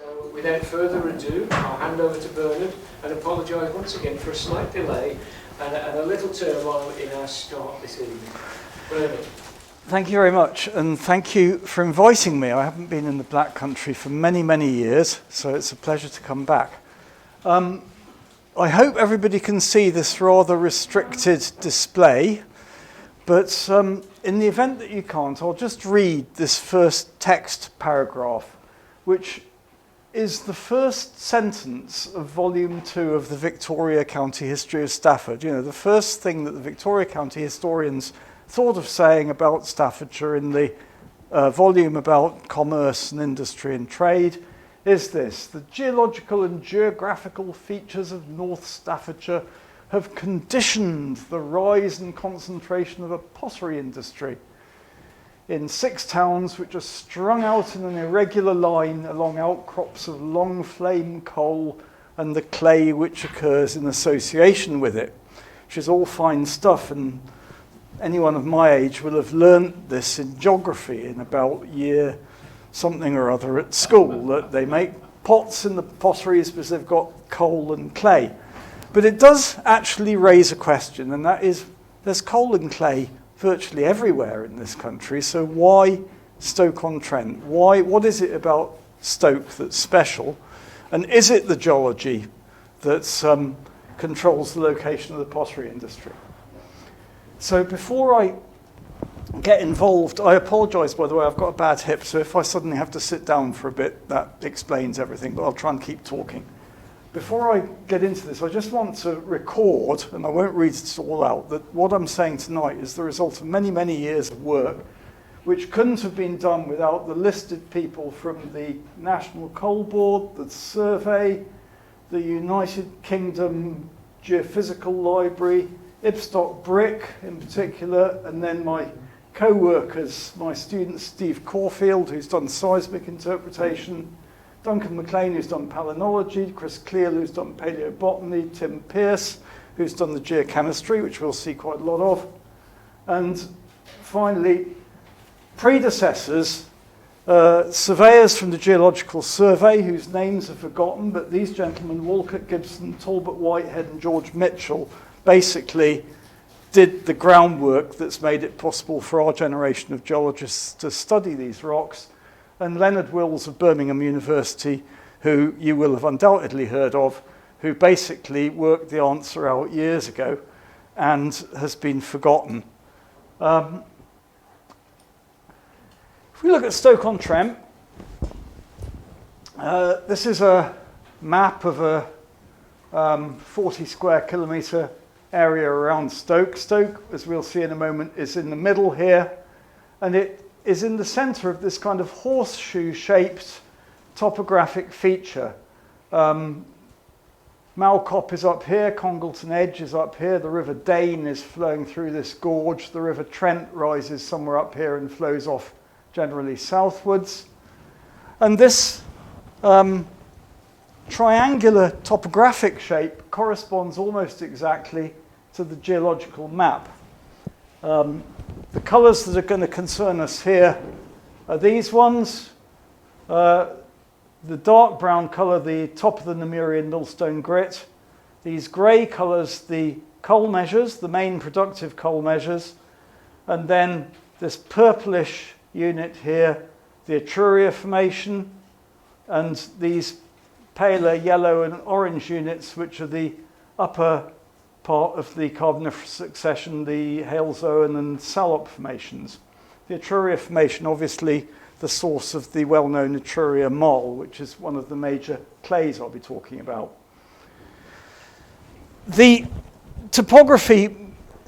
So without further ado, I'll hand over to Bernard and apologise once again for a slight delay and a little turmoil in our start this evening. Bernard. Thank you very much, and thank you for inviting me. I haven't been in the Black Country for many, many years, so it's a pleasure to come back. I hope everybody can see this rather restricted display, but in the event that you can't, I'll just read this first text paragraph, which is the first sentence of Volume 2 of the Victoria County History of Stafford. You know, the first thing that the Victoria County historians thought of saying about Staffordshire in the volume about commerce and industry and trade is this: the geological and geographical features of North Staffordshire have conditioned the rise and concentration of a pottery industry in 6 towns which are strung out in an irregular line along outcrops of long flame coal and the clay which occurs in association with it, which is all fine stuff, and anyone of my age will have learnt this in geography in about year something or other at school, that they make pots in the potteries because they've got coal and clay. But it does actually raise a question, and that is, there's coal and clay virtually everywhere in this country, so why Stoke-on-Trent? What is it about Stoke that's special? And is it the geology that controls the location of the pottery industry? So before I get involved, I apologise, by the way, I've got a bad hip, so if I suddenly have to sit down for a bit, that explains everything, but I'll try and keep talking. Before I get into this, I just want to record, and I won't read it all out, that what I'm saying tonight is the result of many, many years of work, which couldn't have been done without the listed people from the National Coal Board, the Survey, the United Kingdom Geophysical Library, Ibstock Brick in particular, and then my co-workers, my student Steve Caulfield, who's done seismic interpretation, Duncan McLean, who's done palynology, Chris Keele, who's done paleobotany, Tim Pearce, who's done the geochemistry, which we'll see quite a lot of, and finally, predecessors, surveyors from the Geological Survey, whose names are forgotten, but these gentlemen, Walcott Gibson, Talbot Whitehead, and George Mitchell, basically did the groundwork that's made it possible for our generation of geologists to study these rocks. And Leonard Wills of Birmingham University, who you will have undoubtedly heard of, who basically worked the answer out years ago and has been forgotten. If we look at Stoke-on-Trent, this is a map of a 40 square kilometre area around Stoke. Stoke, as we'll see in a moment, is in the middle here, and it is in the centre of this kind of horseshoe-shaped topographic feature. Malcop is up here, Congleton Edge is up here, the River Dane is flowing through this gorge, the River Trent rises somewhere up here and flows off generally southwards. And this triangular topographic shape corresponds almost exactly to the geological map. The colours that are going to concern us here are these ones. The dark brown colour, the top of the Namurian Millstone Grit. These grey colours, the coal measures, the main productive coal measures. And then this purplish unit here, the Etruria Formation. And these paler yellow and orange units, which are the upper part of the Carboniferous succession, the Halesoan and Salop formations. The Etruria Formation, obviously the source of the well-known Etruria Mole, which is one of the major clays I'll be talking about. The topography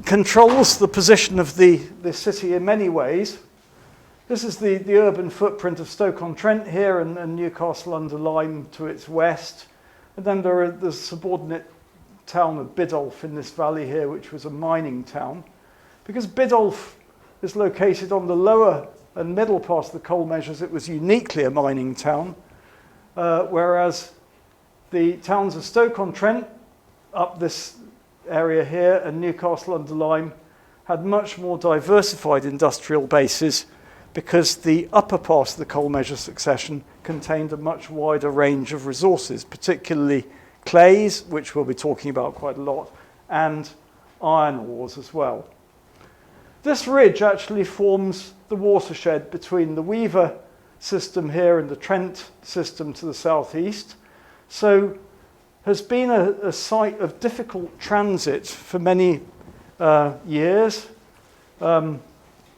controls the position of the city in many ways. This is the urban footprint of Stoke-on-Trent here and Newcastle-under-Lyme to its west. And then there are the subordinate town of Biddulph in this valley here, which was a mining town. Because Biddulph is located on the lower and middle part of the coal measures, it was uniquely a mining town, whereas the towns of Stoke-on-Trent, up this area here, and Newcastle-under-Lyme had much more diversified industrial bases, because the upper part of the coal measure succession contained a much wider range of resources, particularly clays, which we'll be talking about quite a lot, and iron ores as well. This ridge actually forms the watershed between the Weaver system here and the Trent system to the southeast, so has been a site of difficult transit for many years.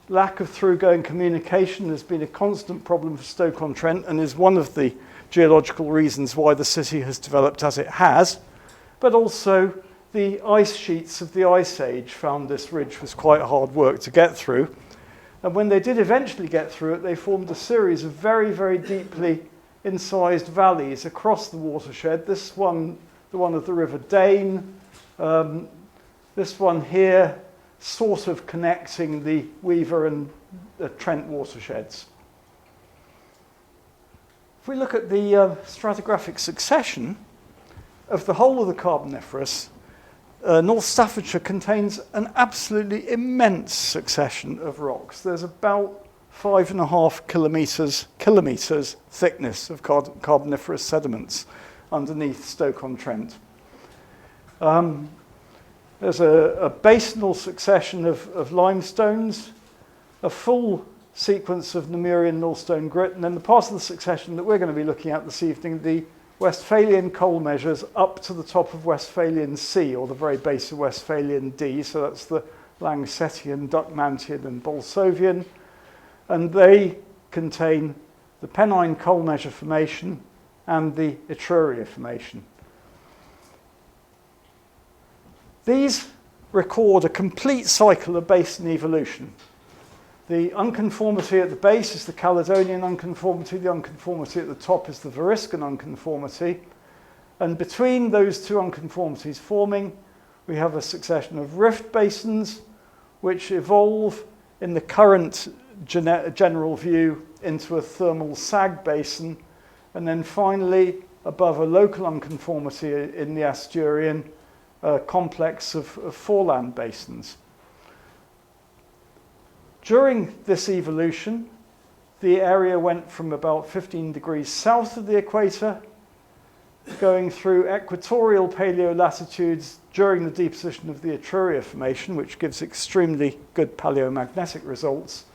Lack of through-going communication has been a constant problem for Stoke-on-Trent and is one of the geological reasons why the city has developed as it has, but also the ice sheets of the Ice Age found this ridge was quite hard work to get through. And when they did eventually get through it, they formed a series of very, very deeply incised valleys across the watershed. This one, the one of the River Dane, this one here, sort of connecting the Weaver and the Trent watersheds. If we look at the stratigraphic succession of the whole of the Carboniferous, North Staffordshire contains an absolutely immense succession of rocks. There's about 5.5 kilometres thickness of Carboniferous sediments underneath Stoke-on-Trent. There's a basinal succession of limestones, a full sequence of Namurian Nullstone grit, and then the part of the succession that we're going to be looking at this evening, the Westphalian coal measures up to the top of Westphalian C, or the very base of Westphalian D, so that's the Langsetian, Duckmantian and Bolsovian, and they contain the Pennine coal measure formation and the Etruria formation. These record a complete cycle of basin evolution. The unconformity at the base is the Caledonian unconformity, the unconformity at the top is the Variscan unconformity, and between those two unconformities forming, we have a succession of rift basins which evolve in the current general view into a thermal sag basin, and then finally, above a local unconformity in the Asturian, a complex of foreland basins. During this evolution, the area went from about 15 degrees south of the equator, going through equatorial paleolatitudes during the deposition of the Etruria Formation, which gives extremely good paleomagnetic results,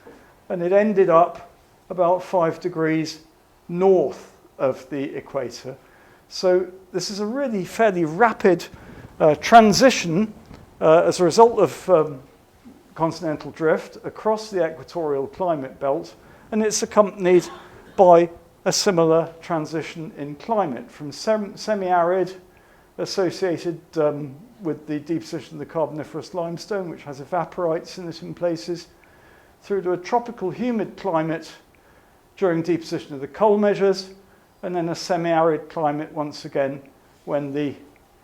and it ended up about 5 degrees north of the equator. So this is a really fairly rapid transition as a result of continental drift across the equatorial climate belt, and it's accompanied by a similar transition in climate from semi-arid associated with the deposition of the Carboniferous limestone, which has evaporites in it in places, through to a tropical humid climate during deposition of the coal measures, and then a semi-arid climate once again when the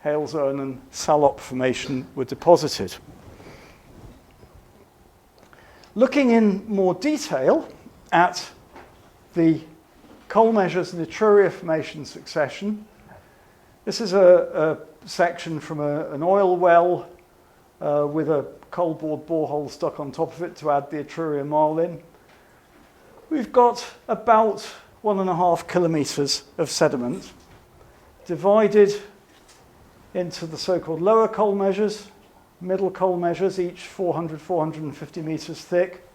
Halezone and Salop formation were deposited. Looking in more detail at the coal measures and Etruria formation succession, this is a section from an oil well with a coal bored borehole stuck on top of it to add the Etruria marlin. We've got about 1.5 kilometres of sediment divided into the so-called lower coal measures, middle coal measures, each 450 metres thick.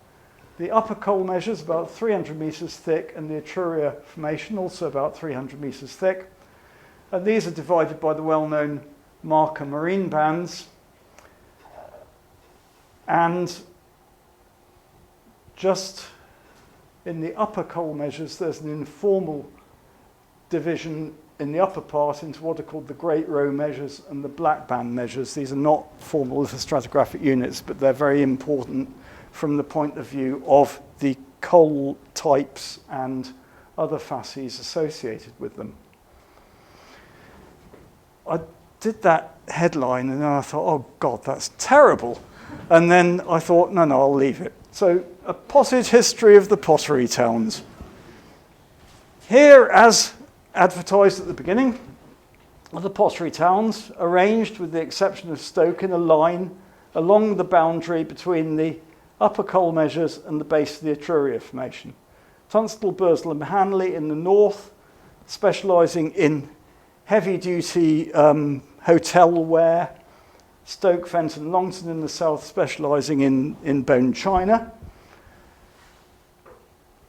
The upper coal measures, about 300 metres thick, and the Etruria formation, also about 300 metres thick. And these are divided by the well-known marker marine bands. And just in the upper coal measures, there's an informal division in the upper part into what are called the Great Row measures and the Black Band measures. These are not formal stratigraphic units, but they're very important from the point of view of the coal types and other facies associated with them. I did that headline and then I thought, oh God, that's terrible. And then I thought, no, I'll leave it. So, a potted history of the pottery towns. Here, as advertised at the beginning, are the pottery towns, arranged with the exception of Stoke in a line along the boundary between the upper coal measures and the base of the Etruria Formation. Tunstall, Burslem, Hanley in the north, specialising in heavy-duty hotel wear. Stoke, Fenton, Longton in the south, specialising in bone china.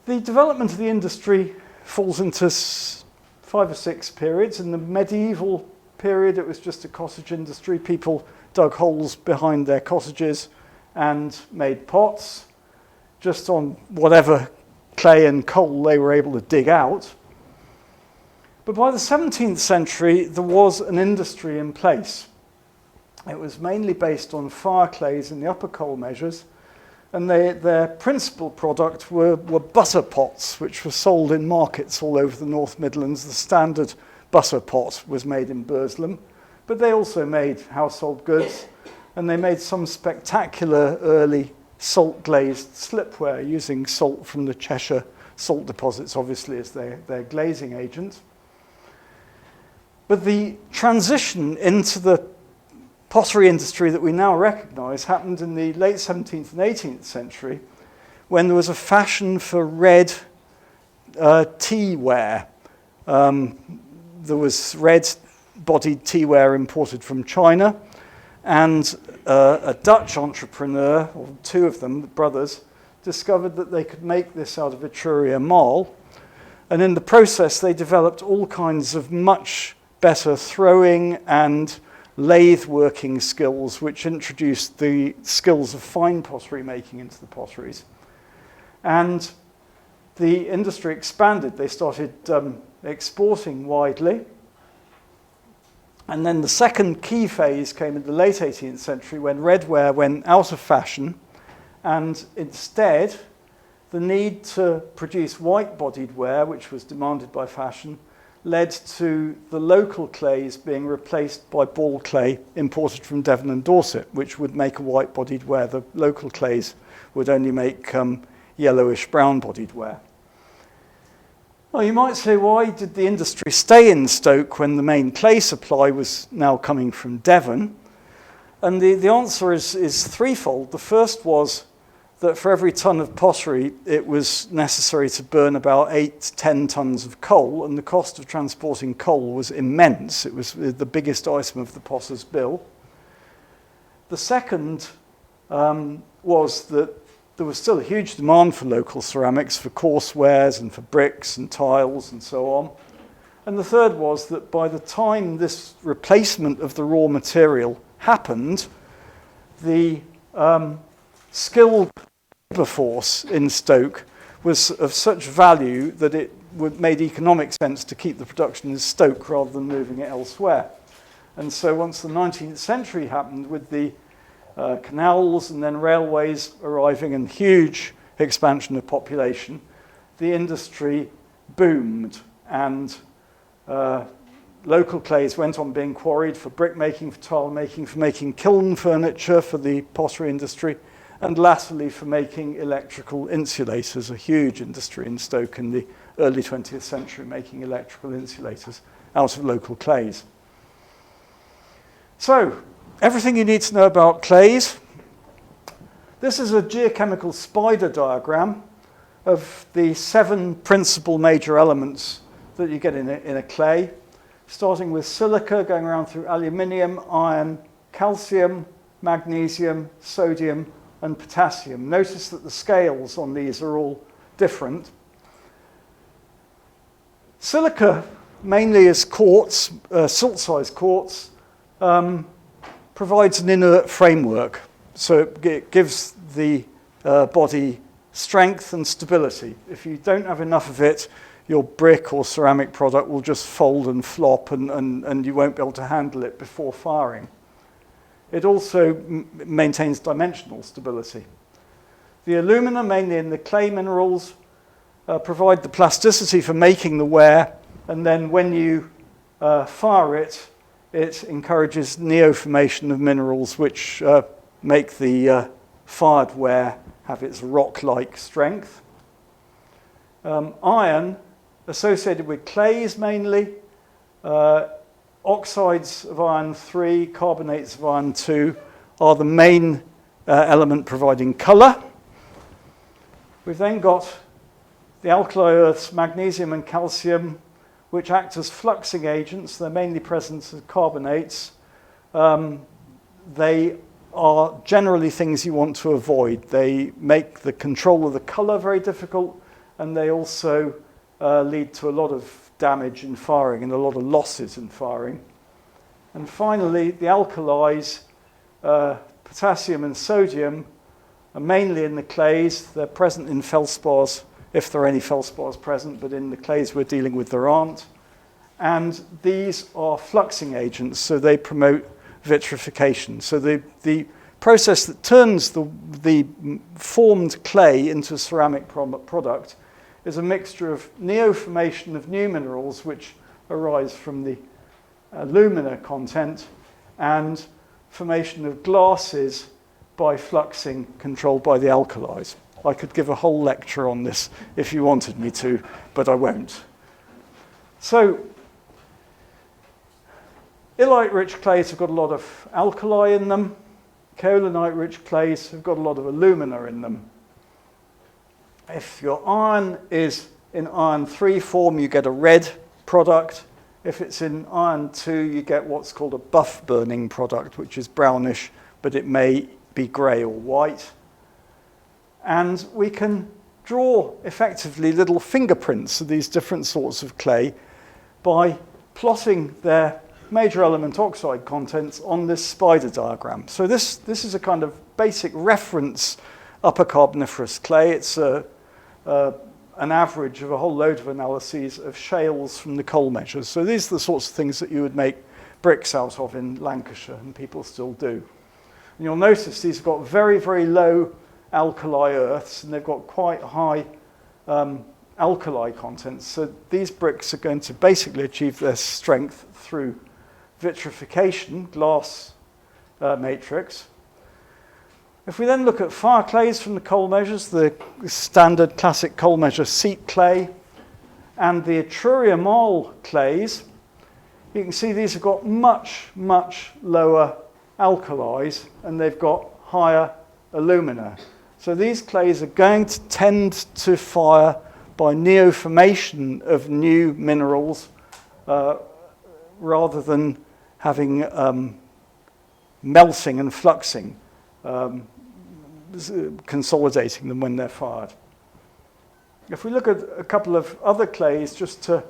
The development of the industry falls into 5 or 6 periods. In the medieval period, it was just a cottage industry. People dug holes behind their cottages and made pots, just on whatever clay and coal they were able to dig out. But by the 17th century, there was an industry in place. It was mainly based on fire clays in the upper coal measures, and their principal product were butter pots, which were sold in markets all over the North Midlands. The standard butter pot was made in Burslem, but they also made household goods, and they made some spectacular early salt-glazed slipware using salt from the Cheshire salt deposits, obviously, as their glazing agent. But the transition into the pottery industry that we now recognise happened in the late 17th and 18th century, when there was a fashion for red teaware. There was red-bodied teaware imported from China, and a Dutch entrepreneur, or 2 of them, the brothers, discovered that they could make this out of Etruria marl, and in the process they developed all kinds of much better throwing and lathe working skills, which introduced the skills of fine pottery making into the potteries. And the industry expanded. They started exporting widely. And then the second key phase came in the late 18th century, when redware went out of fashion, and instead the need to produce white-bodied ware, which was demanded by fashion, led to the local clays being replaced by ball clay imported from Devon and Dorset, which would make a white-bodied ware. The local clays would only make yellowish brown-bodied ware. Well, you might say, why did the industry stay in Stoke when the main clay supply was now coming from Devon? And the answer is threefold. The first was that for every ton of pottery, it was necessary to burn about 8 to 10 tons of coal, and the cost of transporting coal was immense. It was the biggest item of the potter's bill. The second was that there was still a huge demand for local ceramics, for coarse wares and for bricks and tiles and so on. And the third was that by the time this replacement of the raw material happened, the skilled labour force in Stoke was of such value that it made economic sense to keep the production in Stoke rather than moving it elsewhere. And so once the 19th century happened, with the canals and then railways arriving and huge expansion of population, the industry boomed, and local clays went on being quarried for brick making, for tile making, for making kiln furniture for the pottery industry, and latterly for making electrical insulators, a huge industry in Stoke in the early 20th century, making electrical insulators out of local clays. So, everything you need to know about clays. This is a geochemical spider diagram of the 7 principal major elements that you get in a clay, starting with silica, going around through aluminium, iron, calcium, magnesium, sodium, and potassium. Notice that the scales on these are all different. Silica mainly is quartz, silt-sized quartz, provides an inert framework, so it gives the body strength and stability. If you don't have enough of it, your brick or ceramic product will just fold and flop, and you won't be able to handle it before firing. It also maintains dimensional stability. The alumina, mainly in the clay minerals, provide the plasticity for making the ware, and then when you fire it, it encourages neoformation of minerals, which make the fired ware have its rock-like strength. Iron, associated with clays mainly, oxides of iron 3, carbonates of iron 2 are the main element providing colour. We've then got the alkali earths, magnesium and calcium, which act as fluxing agents. They're mainly present as carbonates. They are generally things you want to avoid. They make the control of the colour very difficult, and they also lead to a lot of damage in firing and a lot of losses in firing. And finally, the alkalis, potassium and sodium, are mainly in the clays. They're present in feldspars, if there are any feldspars present, but in the clays we're dealing with there aren't. And these are fluxing agents, so they promote vitrification. So the process that turns the formed clay into a ceramic product is a mixture of neoformation of new minerals, which arise from the alumina content, and formation of glasses by fluxing controlled by the alkalis. I could give a whole lecture on this if you wanted me to, but I won't. So, illite-rich clays have got a lot of alkali in them. Kaolinite-rich clays have got a lot of alumina in them. If your iron is in iron 3 form, you get a red product. If it's in iron 2, you get what's called a buff burning product, which is brownish, but it may be grey or white. And we can draw effectively little fingerprints of these different sorts of clay by plotting their major element oxide contents on this spider diagram. So this is a kind of basic reference upper carboniferous clay. It's an average of a whole load of analyses of shales from the coal measures. So these are the sorts of things that you would make bricks out of in Lancashire, and people still do. And you'll notice these have got very, very low alkali earths, and they've got quite high alkali contents. So these bricks are going to basically achieve their strength through vitrification, glass matrix. If we then look at fire clays from the coal measures, the standard classic coal measure seat clay and the Etruria marl clays, you can see these have got much, much lower alkalis, and they've got higher alumina. So these clays are going to tend to fire by neoformation of new minerals rather than having melting and fluxing, consolidating them when they're fired. If we look at a couple of other clays, just to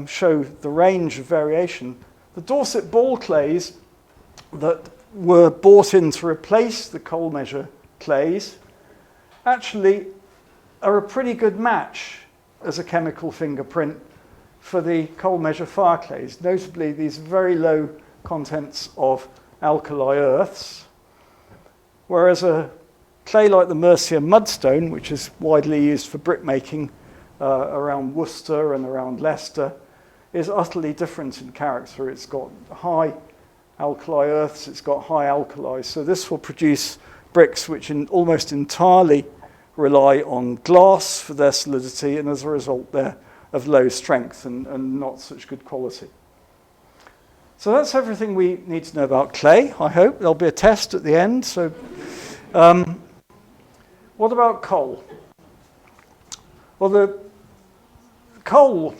show the range of variation, the Dorset ball clays that were brought in to replace the coal measure clays actually are a pretty good match as a chemical fingerprint for the coal measure fire clays, notably these very low contents of alkali earths, whereas a clay like the Mercia mudstone, which is widely used for brickmaking around Worcester and around Leicester, is utterly different in character. It's got high alkali earths, it's got high alkalis, so this will produce bricks which almost entirely rely on glass for their solidity, and as a result they're of low strength and not such good quality. So that's everything we need to know about clay, I hope. There'll be a test at the end. So, what about coal? Well, the coal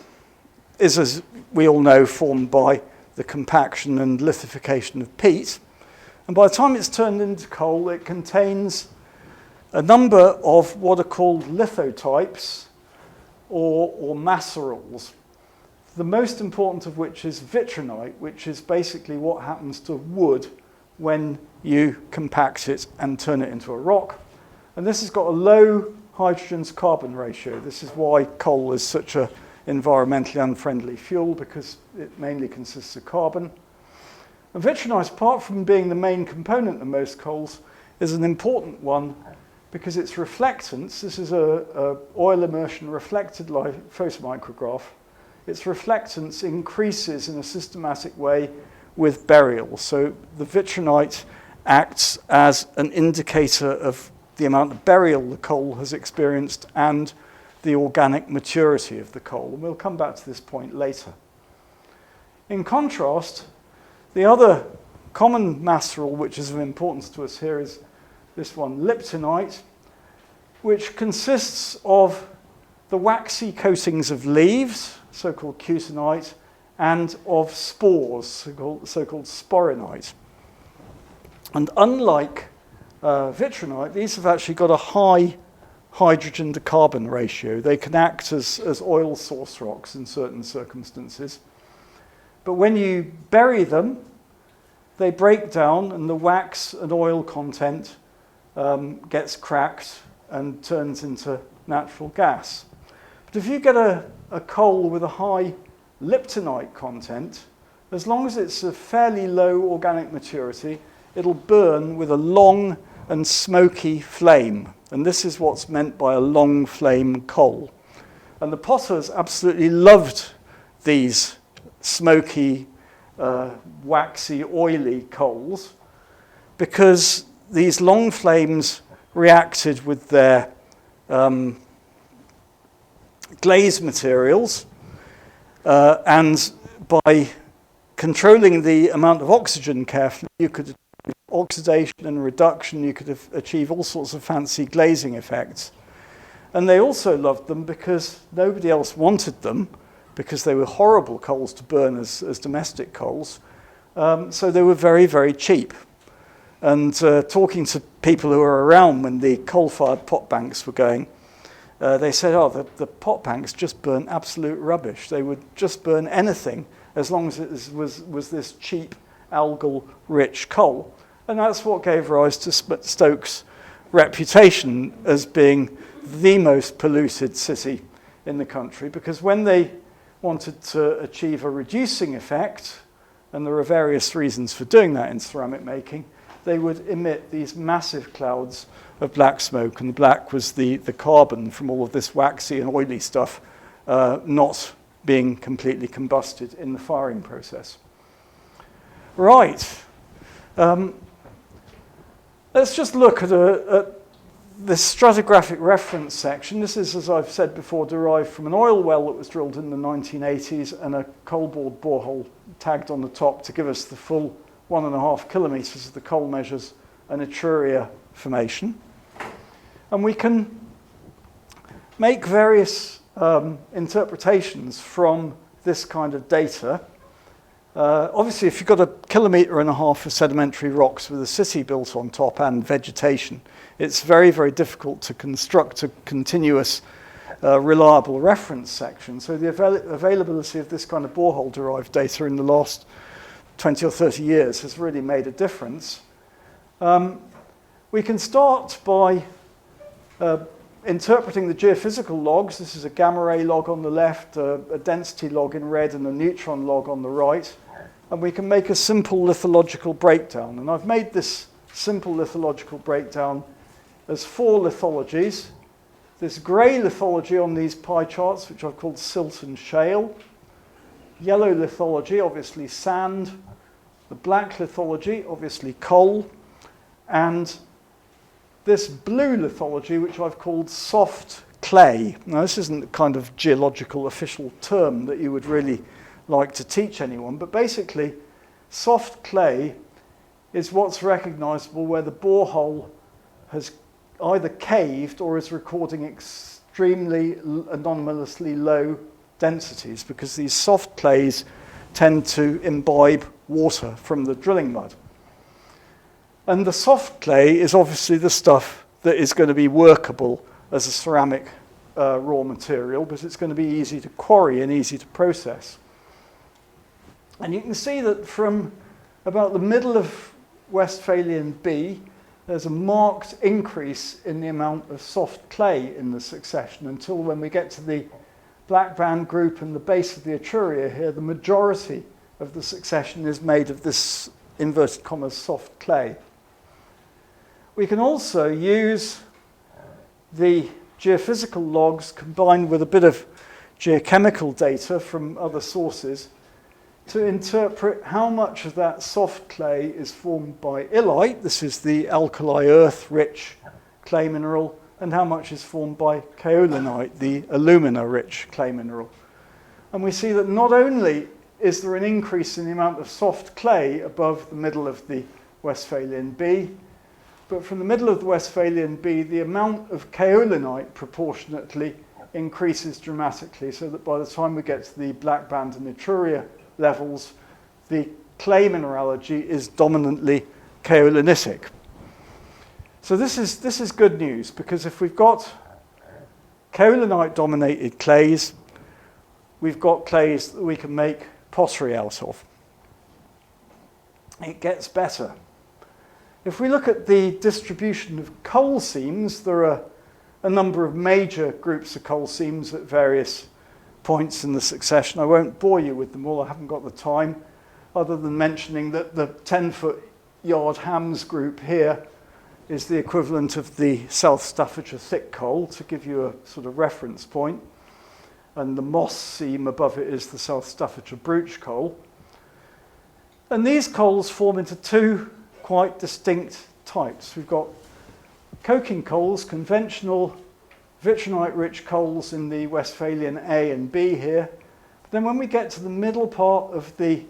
is, as we all know, formed by the compaction and lithification of peat. And by the time it's turned into coal, it contains a number of what are called lithotypes or macerals. The most important of which is vitrinite, which is basically what happens to wood when you compact it and turn it into a rock. And this has got a low hydrogen to carbon ratio. This is why coal is such an environmentally unfriendly fuel, because it mainly consists of carbon. And vitrinite, apart from being the main component of most coals, is an important one because its reflectance, this is a oil immersion reflected light photomicrograph, its reflectance increases in a systematic way with burial. So the vitrinite acts as an indicator of the amount of burial the coal has experienced and the organic maturity of the coal. And we'll come back to this point later. In contrast, the other common maceral which is of importance to us here is this one, liptonite. which consists of the waxy coatings of leaves, so-called cutinite, and of spores, so-called sporinite. And unlike vitrinite, these have actually got a high hydrogen to carbon ratio. They can act as oil source rocks in certain circumstances. But when you bury them, they break down and the wax and oil content gets cracked and turns into natural gas. But if you get a coal with a high liptonite content, as long as it's a fairly low organic maturity, it'll burn with a long and smoky flame. And this is what's meant by a long flame coal. And the potters absolutely loved these smoky, waxy, oily coals because these long flames reacted with their glaze materials and by controlling the amount of oxygen carefully, you could achieve oxidation and reduction, you could achieve all sorts of fancy glazing effects. And they also loved them because nobody else wanted them, because they were horrible coals to burn as domestic coals. So they were very, very cheap. And talking to people who were around when the coal-fired pot banks were going, they said, the pot banks just burn absolute rubbish. They would just burn anything as long as it was this cheap, algal-rich coal. And that's what gave rise to Stoke's reputation as being the most polluted city in the country, because when they wanted to achieve a reducing effect, and there are various reasons for doing that in ceramic making, they would emit these massive clouds of black smoke, and the black was the carbon from all of this waxy and oily stuff not being completely combusted in the firing process. Right. Let's just look at this stratigraphic reference section. This is, as I've said before, derived from an oil well that was drilled in the 1980s and a coal-bored borehole tagged on the top to give us the full 1.5 kilometres of the coal measures and Etruria formation. And we can make various interpretations from this kind of data. Obviously, if you've got 1.5 kilometres of sedimentary rocks with a city built on top and vegetation, it's very, very difficult to construct a continuous, reliable reference section. So the availability of this kind of borehole-derived data in the last 20 or 30 years has really made a difference. We can start by interpreting the geophysical logs. This is a gamma ray log on the left, a density log in red, and a neutron log on the right. And we can make a simple lithological breakdown. And I've made this simple lithological breakdown as 4 lithologies. This grey lithology on these pie charts, which I've called silt and shale. Yellow lithology, obviously sand. The black lithology, obviously coal. And this blue lithology, which I've called soft clay. Now, this isn't the kind of geological official term that you would really like to teach anyone, but basically, soft clay is what's recognizable where the borehole has either caved or is recording extremely anomalously low densities, because these soft clays tend to imbibe water from the drilling mud. And the soft clay is obviously the stuff that is going to be workable as a ceramic raw material, but it's going to be easy to quarry and easy to process. And you can see that from about the middle of Westphalian B, there's a marked increase in the amount of soft clay in the succession until when we get to the black band group and the base of the Etruria here, the majority of the succession is made of this inverted commas soft clay. We can also use the geophysical logs combined with a bit of geochemical data from other sources to interpret how much of that soft clay is formed by illite, this is the alkali earth-rich clay mineral, and how much is formed by kaolinite, the alumina-rich clay mineral. And we see that not only is there an increase in the amount of soft clay above the middle of the Westphalian B, but from the middle of the Westphalian B, the amount of kaolinite proportionately increases dramatically, so that by the time we get to the black band and Etruria levels, the clay mineralogy is dominantly kaolinitic. So this is good news, because if we've got kaolinite-dominated clays, we've got clays that we can make pottery out of. It gets better. If we look at the distribution of coal seams, there are a number of major groups of coal seams at various points in the succession. I won't bore you with them all, I haven't got the time, other than mentioning that the 10-foot yard hams group here is the equivalent of the South Staffordshire thick coal, to give you a sort of reference point. And the moss seam above it is the South Staffordshire brooch coal. And these coals form into two quite distinct types. We've got coking coals, conventional vitrinite-rich coals in the Westphalian A and B here. But then when we get to the middle part of the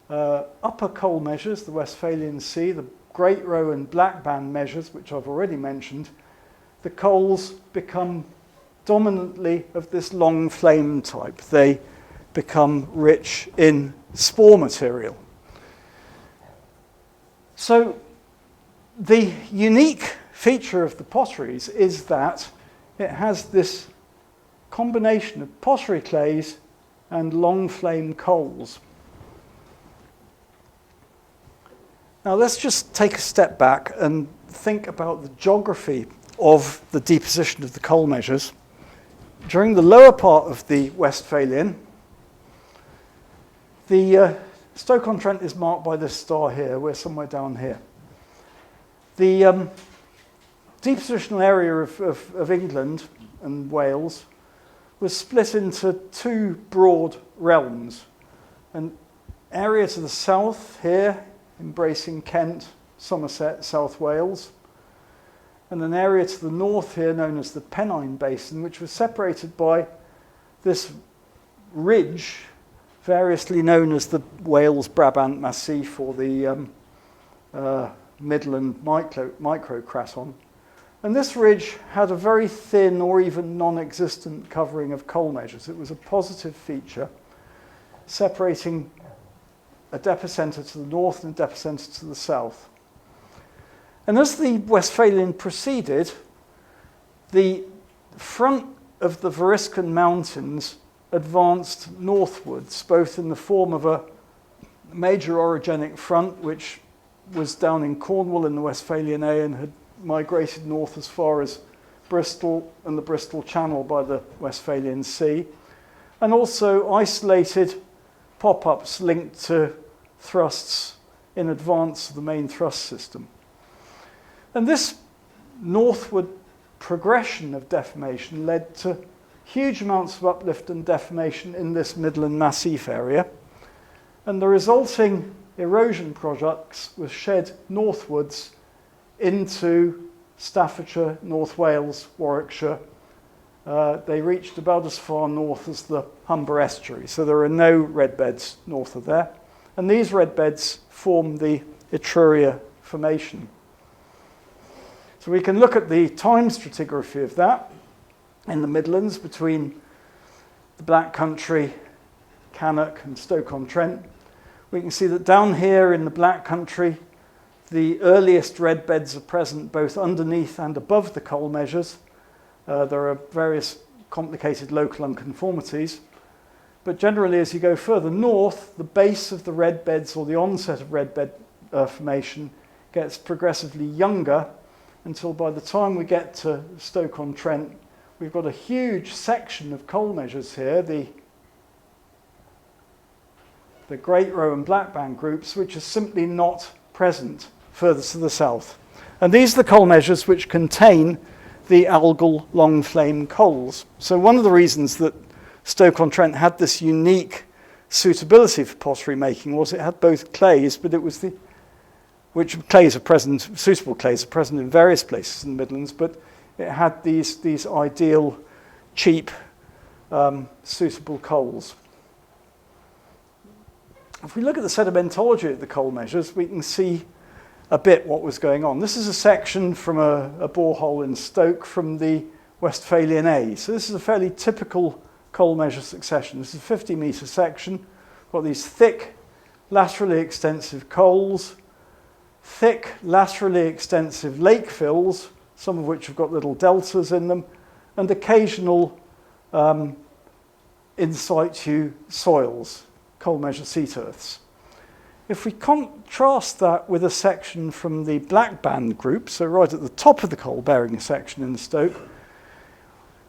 upper coal measures, the Westphalian C, the Great Row and Black Band measures, which I've already mentioned, the coals become dominantly of this long flame type. They become rich in spore material. So the unique feature of the potteries is that it has this combination of pottery clays and long flame coals. Now let's just take a step back and think about the geography of the deposition of the coal measures. During the lower part of the Westphalian, the Stoke-on-Trent is marked by this star here. We're somewhere down here. The depositional area of England and Wales was split into two broad realms. An area to the south here, embracing Kent, Somerset, South Wales, and an area to the north here known as the Pennine Basin, which was separated by this ridge, variously known as the Wales-Brabant Massif or the Midland Microcraton. And this ridge had a very thin or even non-existent covering of coal measures. It was a positive feature, separating a depocentre to the north and a depocentre to the south. And as the Westphalian proceeded, the front of the Variscan Mountains advanced northwards, both in the form of a major orogenic front, which was down in Cornwall in the Westphalian A and had migrated north as far as Bristol and the Bristol Channel by the Westphalian Sea, and also isolated pop-ups linked to thrusts in advance of the main thrust system. And this northward progression of deformation led to huge amounts of uplift and deformation in this Midland Massif area, and the resulting erosion products were shed northwards into Staffordshire, North Wales, Warwickshire. They reached about as far north as the Humber estuary, so there are no red beds north of there. And these red beds form the Etruria Formation. So we can look at the time stratigraphy of that in the Midlands between the Black Country, Cannock and Stoke-on-Trent. We can see that down here in the Black Country, the earliest red beds are present both underneath and above the coal measures. There are various complicated local unconformities. But generally, as you go further north, the base of the red beds or the onset of red bed formation gets progressively younger until by the time we get to Stoke-on-Trent, we've got a huge section of coal measures here, the Great Row and Black Band groups, which are simply not present further to the south. And these are the coal measures which contain the algal long flame coals. So one of the reasons that Stoke-on-Trent had this unique suitability for pottery making was it had both clays, but it was which clays are present, suitable clays are present in various places in the Midlands, but it had these ideal, cheap, suitable coals. If we look at the sedimentology of the coal measures, we can see a bit what was going on. This is a section from a borehole in Stoke from the Westphalian A. So this is a fairly typical coal measure succession. This is a 50-metre section. Got these thick, laterally extensive coals, thick, laterally extensive lake fills, some of which have got little deltas in them, and occasional in situ soils, coal measure seat earths. If we contrast that with a section from the black band group, so right at the top of the coal-bearing section in Stoke,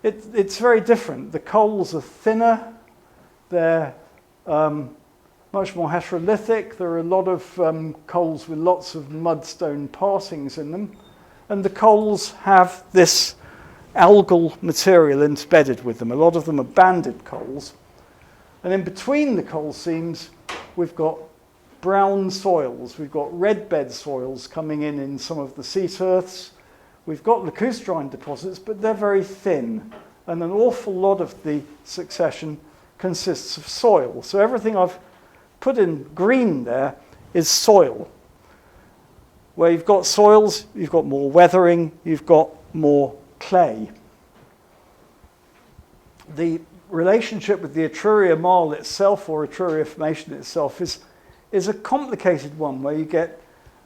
it's very different. The coals are thinner, they're much more heterolithic, there are a lot of coals with lots of mudstone passings in them, and the coals have this algal material embedded with them. A lot of them are banded coals. And in between the coal seams, we've got brown soils. We've got red bed soils coming in some of the seat earths. We've got lacusstrine deposits, but they're very thin. And an awful lot of the succession consists of soil. So everything I've put in green there is soil. Where you've got soils, you've got more weathering, you've got more clay. The relationship with the Etruria marl itself, or Etruria formation itself, is a complicated one, where you get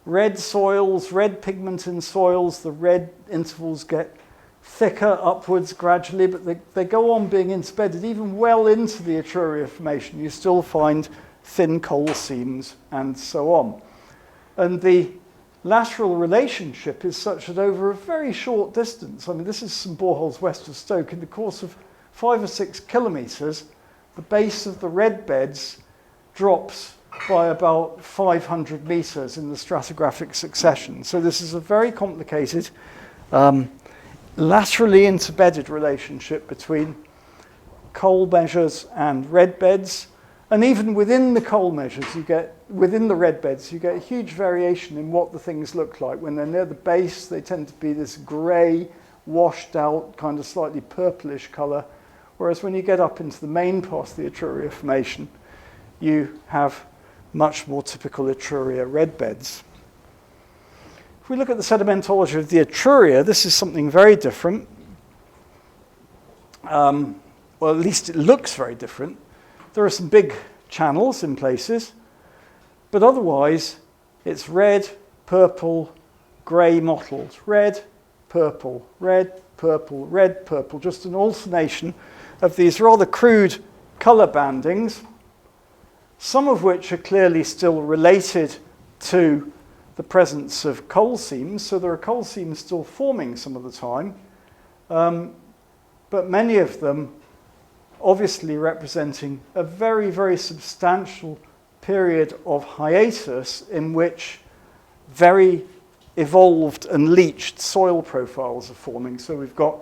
red soils, red pigment in soils, the red intervals get thicker upwards gradually, but they go on being embedded even well into the Etruria formation. You still find thin coal seams and so on. And the lateral relationship is such that over a very short distance, I mean, this is some boreholes west of Stoke, in the course of 5 or 6 kilometres, the base of the red beds drops by about 500 metres in the stratigraphic succession. So this is a very complicated, laterally interbedded relationship between coal measures and red beds. And even within the coal measures, within the red beds, you get a huge variation in what the things look like. When they're near the base, they tend to be this grey, washed out, kind of slightly purplish colour. Whereas when you get up into the main part of the Etruria formation, you have much more typical Etruria red beds. If we look at the sedimentology of the Etruria, this is something very different. Well, at least it looks very different. There are some big channels in places, but otherwise it's red, purple, grey mottled. Red, purple, red, purple, red, purple. Just an alternation of these rather crude colour bandings, some of which are clearly still related to the presence of coal seams. So there are coal seams still forming some of the time, but many of them obviously representing a very, very substantial period of hiatus in which very evolved and leached soil profiles are forming. So we've got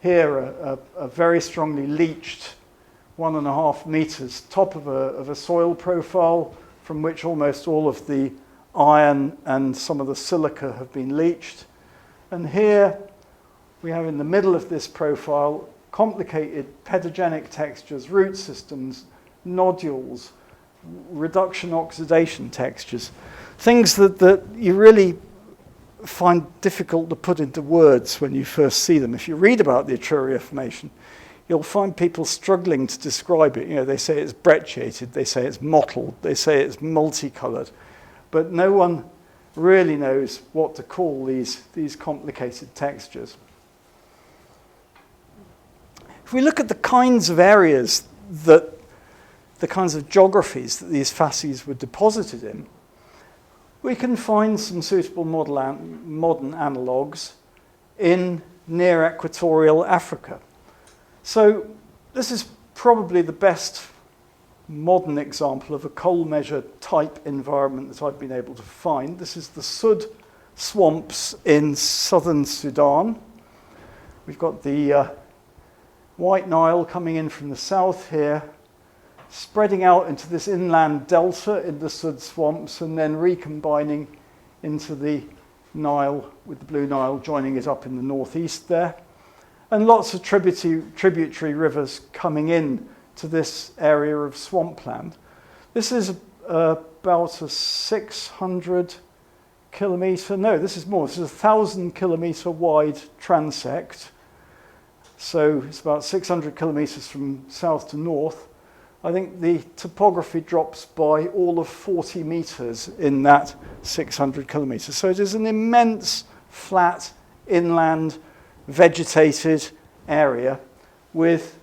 here a very strongly leached 1.5 metres top of a soil profile from which almost all of the iron and some of the silica have been leached. And here we have in the middle of this profile complicated pedogenic textures, root systems, nodules, reduction oxidation textures, things that you really find difficult to put into words when you first see them. If you read about the Etruria formation, you'll find people struggling to describe it. You know, they say it's brecciated, they say it's mottled, they say it's multicoloured, but no one really knows what to call these complicated textures. If we look at the kinds of areas the kinds of geographies that these facies were deposited in, we can find some suitable modern analogues in near equatorial Africa. So this is probably the best modern example of a coal measure type environment that I've been able to find. This is the Sud swamps in southern Sudan. We've got the White Nile coming in from the south here, spreading out into this inland delta in the Sud swamps, and then recombining into the Nile with the Blue Nile, joining it up in the northeast there. And lots of tributary rivers coming in to this area of swampland. This is about a 600 kilometre, no, this is more, this is a 1,000 kilometre wide transect. So it's about 600 kilometres from south to north. I think the topography drops by all of 40 metres in that 600 kilometres. So it is an immense, flat, inland, vegetated area with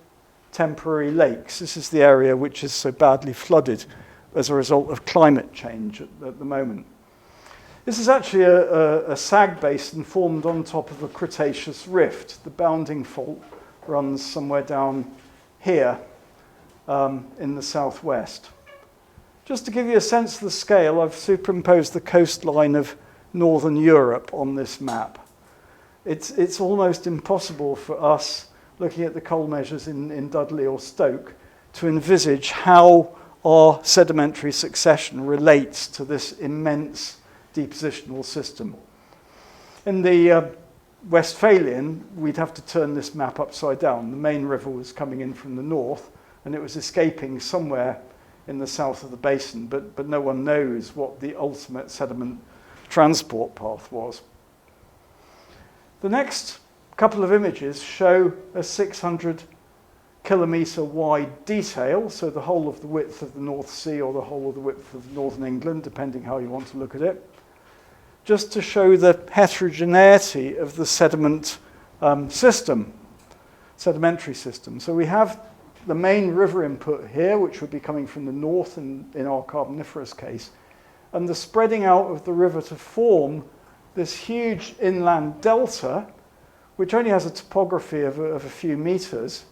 temporary lakes. This is the area which is so badly flooded as a result of climate change at the moment. This is actually a sag basin formed on top of a Cretaceous rift. The bounding fault runs somewhere down here in the southwest. Just to give you a sense of the scale, I've superimposed the coastline of northern Europe on this map. It's almost impossible for us, looking at the coal measures in Dudley or Stoke, to envisage how our sedimentary succession relates to this immense depositional system. In the Westphalian, we'd have to turn this map upside down. The main river was coming in from the north, and it was escaping somewhere in the south of the basin, but no one knows what the ultimate sediment transport path was. The next couple of images show a 600 kilometre wide detail, so the whole of the width of the North Sea or the whole of the width of northern England, depending how you want to look at it, just to show the heterogeneity of the sediment sedimentary system. So we have the main river input here, which would be coming from the north in our Carboniferous case, and the spreading out of the river to form this huge inland delta, which only has a topography of a few metres,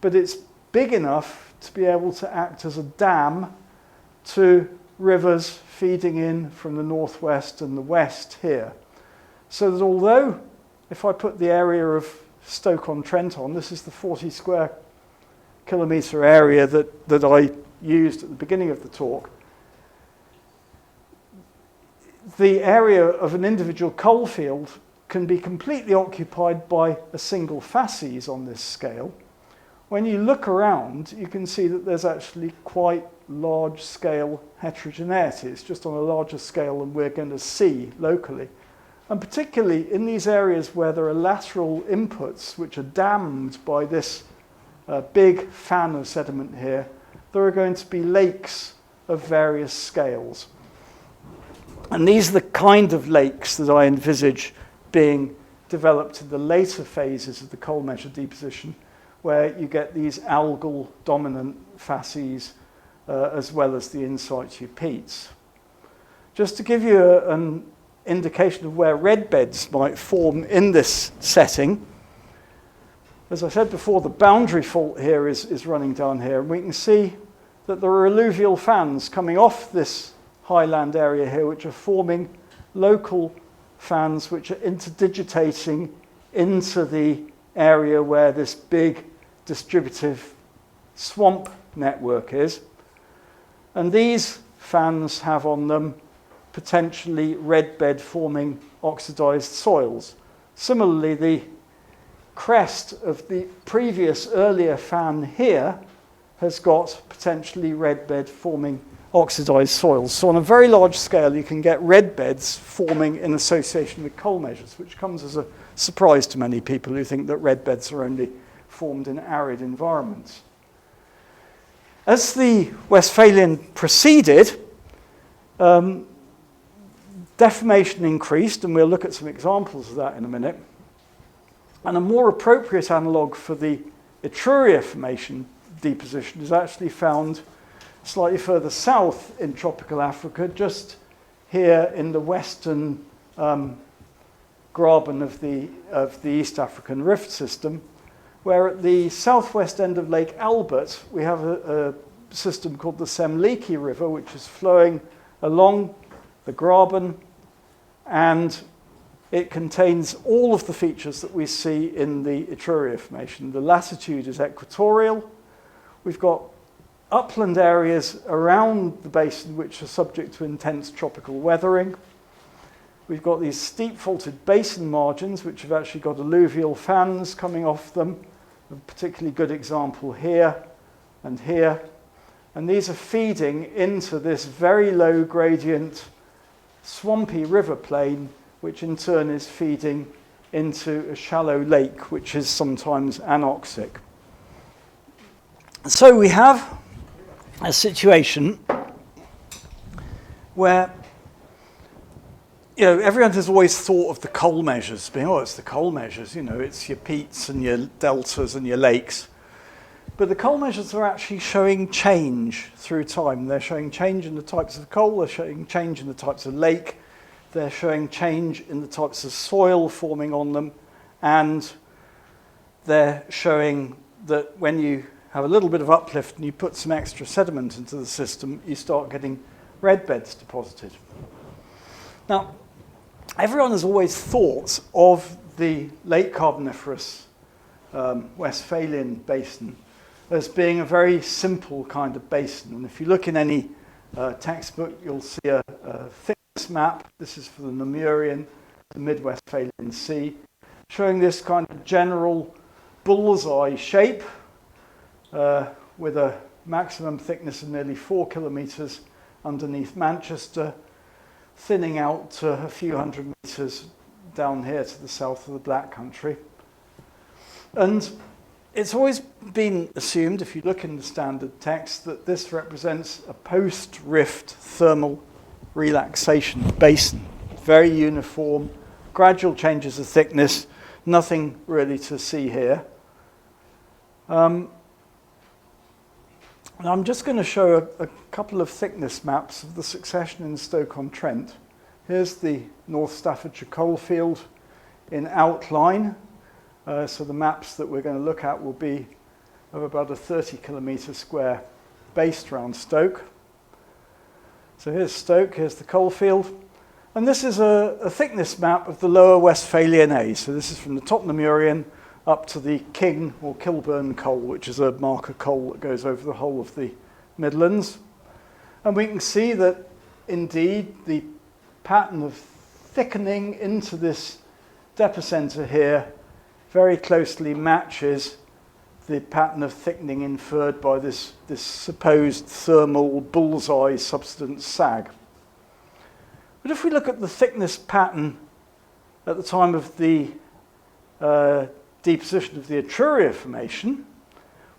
but it's big enough to be able to act as a dam to rivers feeding in from the northwest and the west here. So that although, if I put the area of Stoke-on-Trent on, this is the 40 square kilometre area that I used at the beginning of the talk, the area of an individual coal field can be completely occupied by a single facies on this scale. When you look around, you can see that there's actually quite large-scale heterogeneity. It's just on a larger scale than we're going to see locally. And particularly in these areas where there are lateral inputs which are dammed by this big fan of sediment here, there are going to be lakes of various scales. And these are the kind of lakes that I envisage being developed in the later phases of the coal measure deposition, where you get these algal dominant facies as well as the in situ peats. Just to give you an indication of where red beds might form in this setting, as I said before, the boundary fault here is running down here, and we can see that there are alluvial fans coming off this highland area here, which are forming local fans which are interdigitating into the area where this big distributive swamp network is. And these fans have on them potentially red bed forming oxidized soils. Similarly, the crest of the previous earlier fan here has got potentially red bed forming oxidized soils. So on a very large scale, you can get red beds forming in association with coal measures, which comes as a surprise to many people who think that red beds are only formed in arid environments. As the Westphalian proceeded, deformation increased, and we'll look at some examples of that in a minute. And a more appropriate analogue for the Etruria formation deposition is actually found slightly further south in tropical Africa, just here in the western graben of the East African rift system, where at the southwest end of Lake Albert, we have a system called the Semliki River, which is flowing along the graben, and it contains all of the features that we see in the Etruria formation. The latitude is equatorial. We've got upland areas around the basin which are subject to intense tropical weathering. We've got these steep faulted basin margins which have actually got alluvial fans coming off them. A particularly good example here and here. And these are feeding into this very low gradient swampy river plain, which in turn is feeding into a shallow lake, which is sometimes anoxic. So we have a situation where, everyone has always thought of the coal measures being, it's the coal measures, it's your peats and your deltas and your lakes. But the coal measures are actually showing change through time. They're showing change in the types of coal, they're showing change in the types of lake, they're showing change in the types of soil forming on them, and they're showing that when you have a little bit of uplift and you put some extra sediment into the system, you start getting red beds deposited. Now, everyone has always thought of the late Carboniferous Westphalian basin as being a very simple kind of basin. And if you look in any textbook, you'll see a thickness map. This is for the Namurian, the Mid-Westphalian Sea, showing this kind of general bullseye shape with a maximum thickness of nearly 4 kilometres underneath Manchester, thinning out to a few hundred metres down here to the south of the Black Country. And it's always been assumed, if you look in the standard text, that this represents a post-rift thermal relaxation basin. Very uniform, gradual changes of thickness, nothing really to see here. And I'm just going to show a couple of thickness maps of the succession in Stoke-on-Trent. Here's the North Staffordshire coalfield in outline. So the maps that we're going to look at will be of about a 30 kilometre square based around Stoke. So here's Stoke, here's the coalfield. And this is a thickness map of the lower Westphalian A. So this is from the top Namurian up to the King or Kilburn coal, which is a marker coal that goes over the whole of the Midlands. And we can see that indeed the pattern of thickening into this depocentre here very closely matches the pattern of thickening inferred by this supposed thermal bullseye substance sag. But if we look at the thickness pattern at the time of the deposition of the Etruria Formation,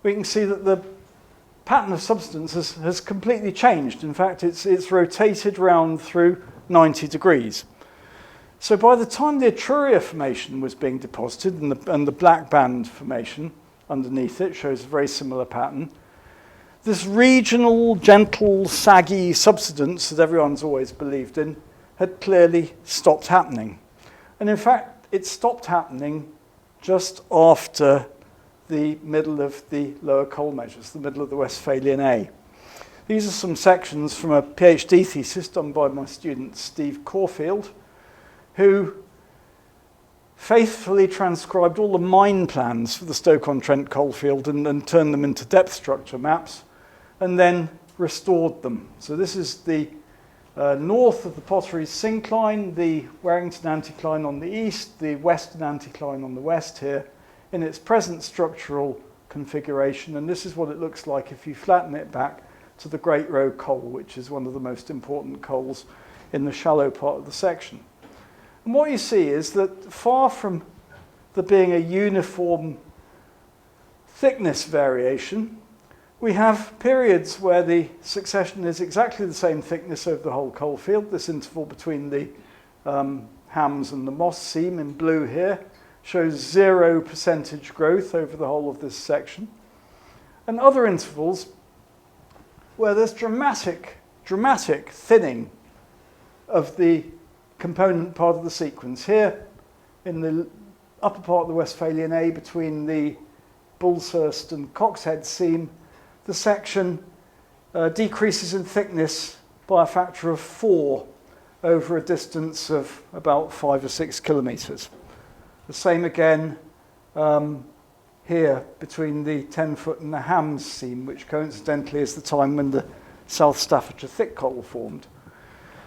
we can see that the pattern of substance has completely changed. In fact, it's rotated round through 90 degrees. So by the time the Etruria Formation was being deposited, and the Black Band Formation underneath it shows a very similar pattern, this regional, gentle, saggy subsidence that everyone's always believed in had clearly stopped happening. And in fact, it stopped happening just after the middle of the lower coal measures, the middle of the Westphalian A. These are some sections from a PhD thesis done by my student Steve Caulfield, who faithfully transcribed all the mine plans for the Stoke-on-Trent coalfield and turned them into depth structure maps, and then restored them. So this is the north of the Potteries syncline, the Warrington anticline on the east, the western anticline on the west here, in its present structural configuration. And this is what it looks like if you flatten it back to the Great Row coal, which is one of the most important coals in the shallow part of the section. And what you see is that far from there being a uniform thickness variation, we have periods where the succession is exactly the same thickness over the whole coalfield. This interval between the hams and the moss seam in blue here shows 0% growth over the whole of this section. And other intervals where there's dramatic thinning of the component part of the sequence. Here in the upper part of the Westphalian A between the Bullshurst and Coxhead seam, the section decreases in thickness by a factor of 4 over a distance of about 5 or 6 kilometres. The same again here between the 10-foot and the Hams seam, which coincidentally is the time when the South Staffordshire thick coal formed.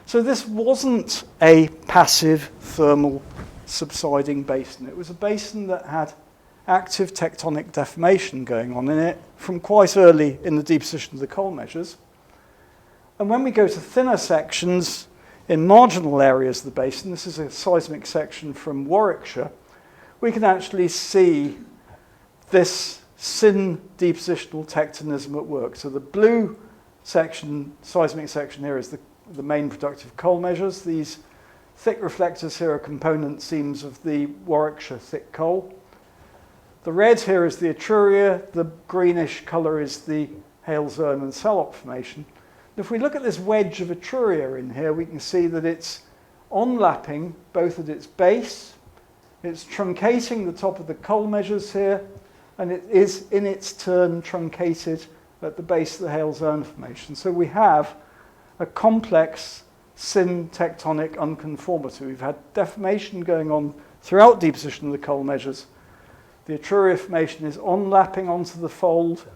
So this wasn't a passive thermal subsiding basin. It was a basin that had active tectonic deformation going on in it from quite early in the deposition of the coal measures. And when we go to thinner sections, in marginal areas of the basin, this is a seismic section from Warwickshire, we can actually see this syn depositional tectonism at work. So the blue section, seismic section here, is the main productive coal measures. These thick reflectors here are component seams of the Warwickshire thick coal. The red here is the Etruria, the greenish colour is the Hales-Erne and Salop formation. If we look at this wedge of Etruria in here, we can see that it's onlapping both at its base, it's truncating the top of the coal measures here, and it is in its turn truncated at the base of the Hales-Erne formation. So we have a complex syntectonic unconformity. We've had deformation going on throughout deposition of the coal measures. The Etruria formation is onlapping onto the fold,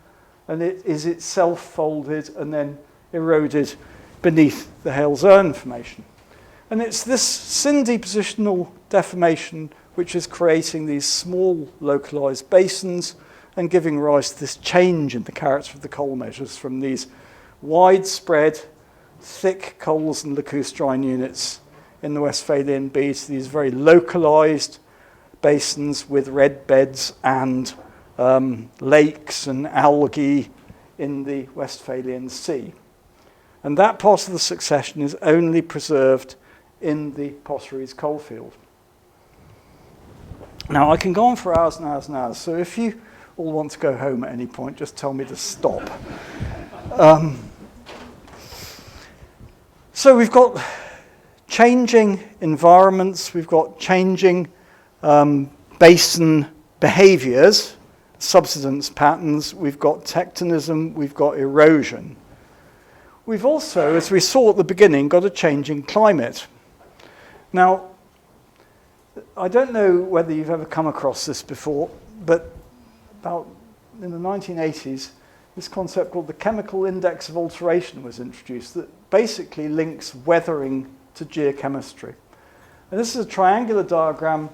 and it is itself folded and then eroded beneath the Hales-Erne formation. And it's this syn-depositional deformation which is creating these small localized basins and giving rise to this change in the character of the coal measures from these widespread, thick coals and lacustrine units in the Westphalian B to these very localized basins with red beds and lakes and algae in the Westphalian Sea. And that part of the succession is only preserved in the Potteries coalfield. Now, I can go on for hours and hours and hours, so if you all want to go home at any point, just tell me to stop. So we've got changing environments, we've got changing basin behaviours, subsidence patterns, we've got tectonism, we've got erosion. We've also, as we saw at the beginning, got a changing climate. Now, I don't know whether you've ever come across this before, but about in the 1980s, this concept called the chemical index of alteration was introduced that basically links weathering to geochemistry. And this is a triangular diagram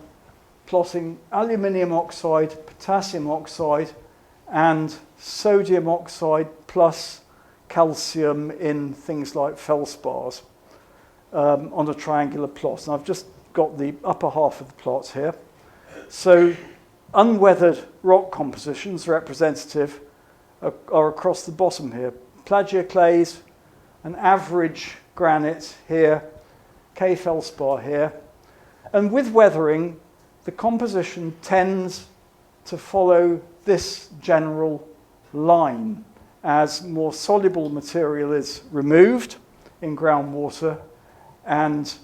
plotting aluminium oxide, potassium oxide, and sodium oxide plus calcium in things like feldspars on a triangular plot. And I've just got the upper half of the plot here. So unweathered rock compositions representative are across the bottom here. Plagioclase, an average granite here, K feldspar here. And with weathering, the composition tends to follow this general line as more soluble material is removed in groundwater and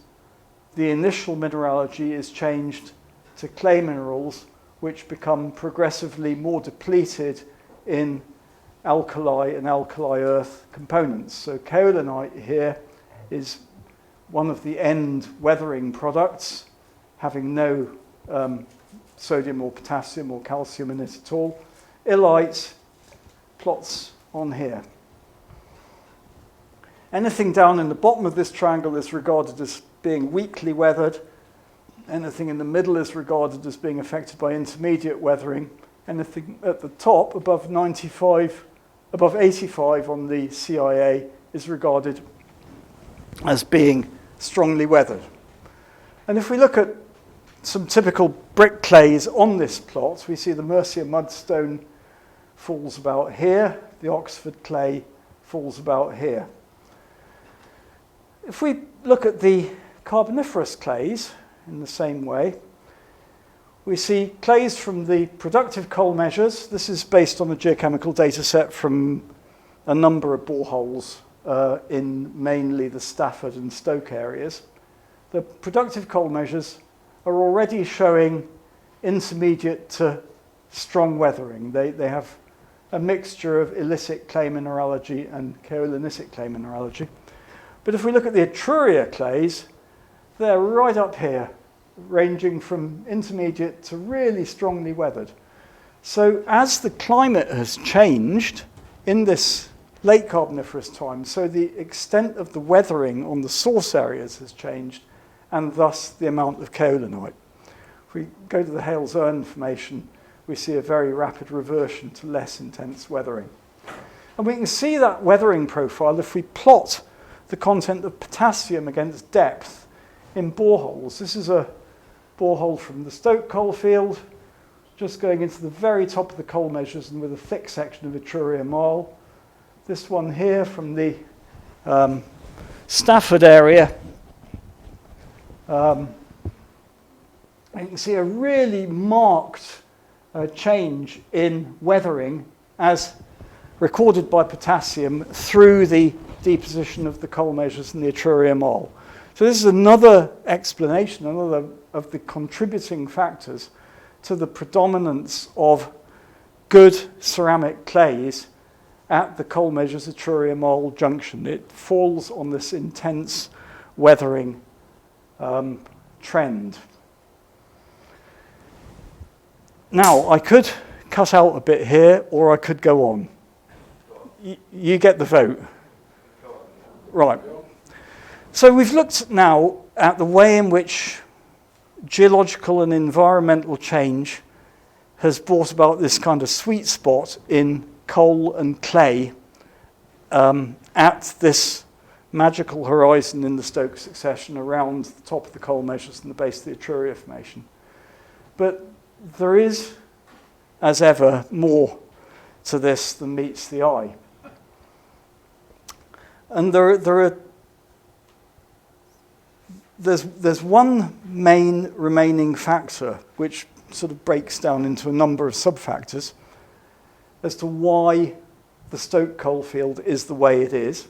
the initial mineralogy is changed to clay minerals, which become progressively more depleted in alkali and alkali earth components. So kaolinite here is one of the end weathering products, having no sodium or potassium or calcium in it at all. Illite plots on here. Anything down in the bottom of this triangle is regarded as being weakly weathered. Anything in the middle is regarded as being affected by intermediate weathering. Anything at the top, above 95, above 85 on the CIA, is regarded as being strongly weathered. And if we look at some typical brick clays on this plot, we see the Mercia mudstone falls about here, the Oxford clay falls about here. If we look at the Carboniferous clays in the same way, we see clays from the productive coal measures. This is based on a geochemical data set from a number of boreholes in mainly the Stafford and Stoke areas. The productive coal measures are already showing intermediate to strong weathering. They have a mixture of illicit clay mineralogy and kaolinitic clay mineralogy. But if we look at the Etruria clays, they're right up here, ranging from intermediate to really strongly weathered. So as the climate has changed in this late Carboniferous time, so the extent of the weathering on the source areas has changed, and thus the amount of kaolinite. If we go to the Hales-Erne formation, we see a very rapid reversion to less intense weathering. And we can see that weathering profile if we plot the content of potassium against depth in boreholes. This is a borehole from the Stoke coalfield, just going into the very top of the coal measures and with a thick section of Etruria marl. This one here from the Stafford area. You can see a really marked change in weathering as recorded by potassium through the deposition of the coal measures in the Etruria marl. So this is another explanation, another of the contributing factors to the predominance of good ceramic clays at the coal measures Etruria marl junction. It falls on this intense weathering trend. Now, I could cut out a bit here, or I could go on. You get the vote. Right. So we've looked now at the way in which geological and environmental change has brought about this kind of sweet spot in coal and clay at this magical horizon in the Stoke succession around the top of the coal measures and the base of the Etruria formation. But there is, as ever, more to this than meets the eye. And there's one main remaining factor which sort of breaks down into a number of sub-factors as to why the Stoke coalfield is the way it is.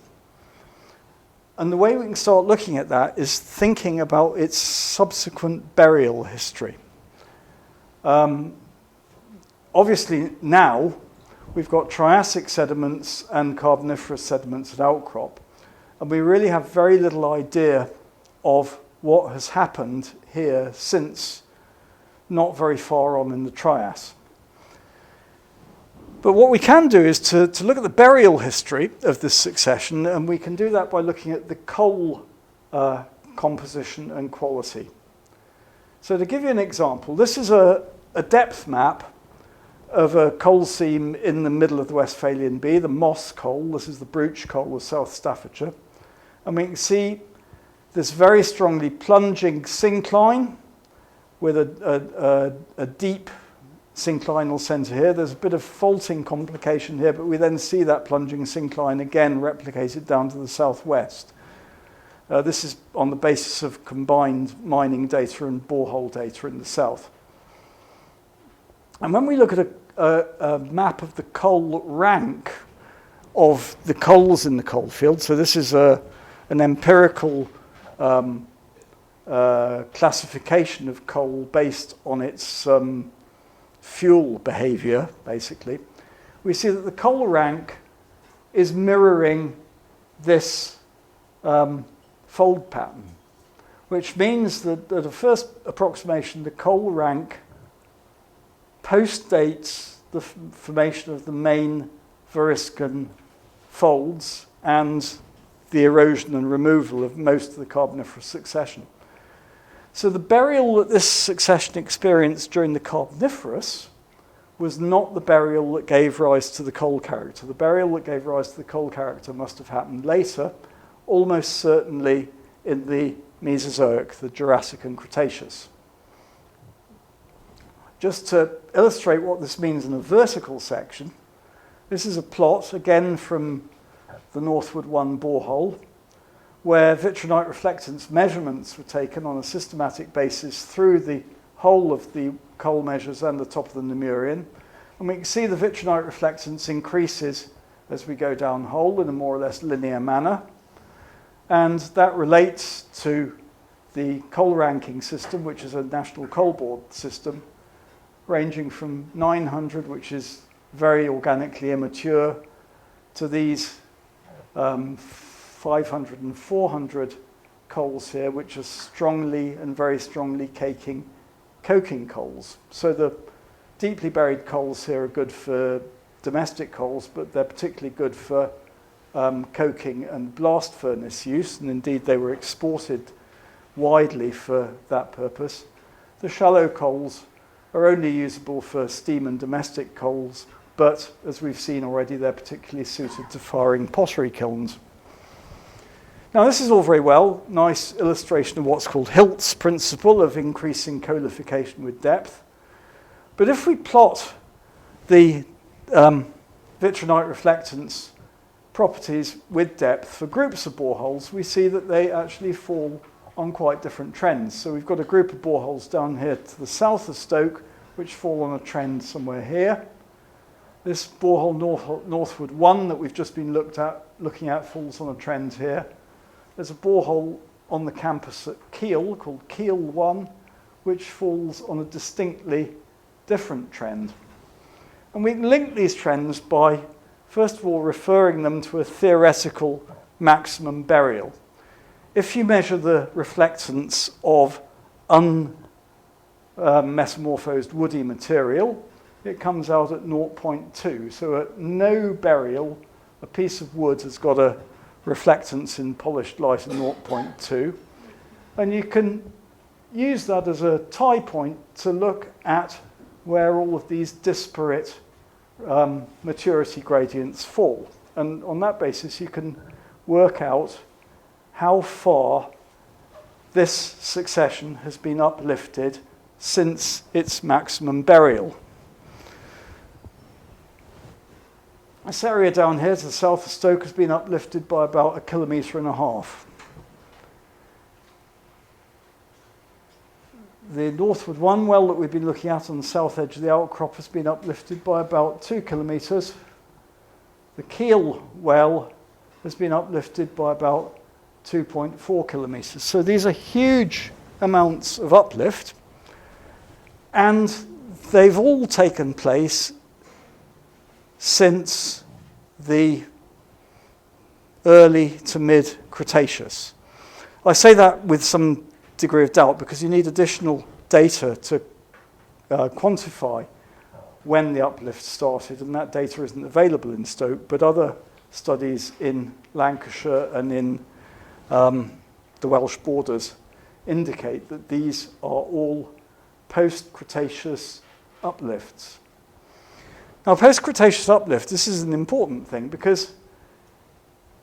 And the way we can start looking at that is thinking about its subsequent burial history. Obviously now we've got Triassic sediments and Carboniferous sediments at outcrop, and we really have very little idea of what has happened here since not very far on in the Trias. But what we can do is to look at the burial history of this succession, and we can do that by looking at the coal composition and quality. So to give you an example, this is a depth map of a coal seam in the middle of the Westphalian B, the Moss coal. This is the Brooch coal of South Staffordshire. And we can see this very strongly plunging syncline with a deep synclinal centre here. There's a bit of faulting complication here, but we then see that plunging syncline again replicated down to the southwest. This is on the basis of combined mining data and borehole data in the south. And when we look at a map of the coal rank of the coals in the coalfield, so this is an empirical classification of coal based on its fuel behavior, basically, we see that the coal rank is mirroring this fold pattern, which means that at a first approximation, the coal rank postdates the formation of the main Variscan folds and the erosion and removal of most of the Carboniferous succession. So the burial that this succession experienced during the Carboniferous was not the burial that gave rise to the coal character. The burial that gave rise to the coal character must have happened later, almost certainly in the Mesozoic, the Jurassic and Cretaceous. Just to illustrate what this means in a vertical section, this is a plot, again from the Northwood 1 borehole, where vitrinite reflectance measurements were taken on a systematic basis through the whole of the coal measures and the top of the Nemurian. And we can see the vitrinite reflectance increases as we go down hole in a more or less linear manner. And that relates to the coal ranking system, which is a national coal board system, ranging from 900, which is very organically immature, to these 500 and 400 coals here, which are strongly and very strongly coking coals. So the deeply buried coals here are good for domestic coals, but they're particularly good for coking and blast furnace use, and indeed they were exported widely for that purpose. The shallow coals are only usable for steam and domestic coals, but as we've seen already, they're particularly suited to firing pottery kilns. Now this is all very well, nice illustration of what's called Hilt's principle of increasing coalification with depth. But if we plot the vitrinite reflectance properties with depth for groups of boreholes, we see that they actually fall on quite different trends. So we've got a group of boreholes down here to the south of Stoke, which fall on a trend somewhere here. This borehole Northwood 1 that we've just been looking at falls on a trend here. There's a borehole on the campus at Keele called Keele 1, which falls on a distinctly different trend. And we can link these trends by, first of all, referring them to a theoretical maximum burial. If you measure the reflectance of unmetamorphosed woody material, it comes out at 0.2. So at no burial, a piece of wood has got a reflectance in polished light of 0.2. And you can use that as a tie point to look at where all of these disparate maturity gradients fall. And on that basis, you can work out how far this succession has been uplifted since its maximum burial. This area down here to the south of Stoke has been uplifted by about 1.5 kilometres. The Northwood 1 well that we've been looking at on the south edge of the outcrop has been uplifted by about 2 kilometres. The Keele well has been uplifted by about 2.4 kilometres. So these are huge amounts of uplift, and they've all taken place since the early to mid Cretaceous. I say that with some degree of doubt because you need additional data to quantify when the uplift started, and that data isn't available in Stoke, but other studies in Lancashire and in the Welsh borders indicate that these are all post-Cretaceous uplifts. Now, post-Cretaceous uplift, this is an important thing because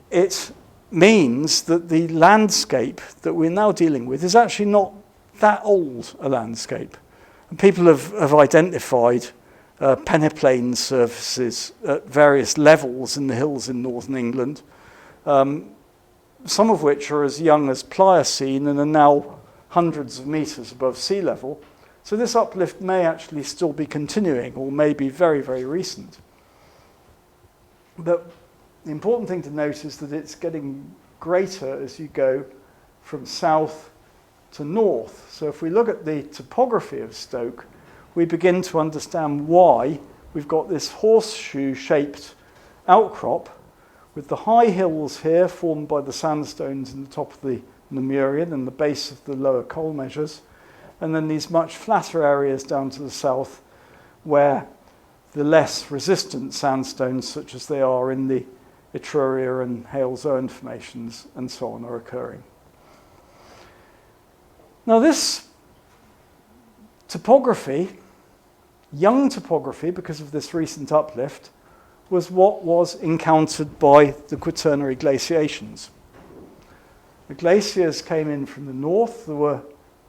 it means that the landscape that we're now dealing with is actually not that old a landscape. And people have identified peneplain surfaces at various levels in the hills in northern England, some of which are as young as Pliocene and are now hundreds of metres above sea level. So this uplift may actually still be continuing or may be very, very recent. But the important thing to note is that it's getting greater as you go from south to north. So if we look at the topography of Stoke, we begin to understand why we've got this horseshoe-shaped outcrop with the high hills here formed by the sandstones in the top of the Namurian and the base of the lower coal measures, and then these much flatter areas down to the south where the less resistant sandstones, such as they are in the Etruria and Hale-Zoan formations and so on, are occurring. Now this topography, young topography because of this recent uplift, was what was encountered by the Quaternary glaciations. The glaciers came in from the north. There were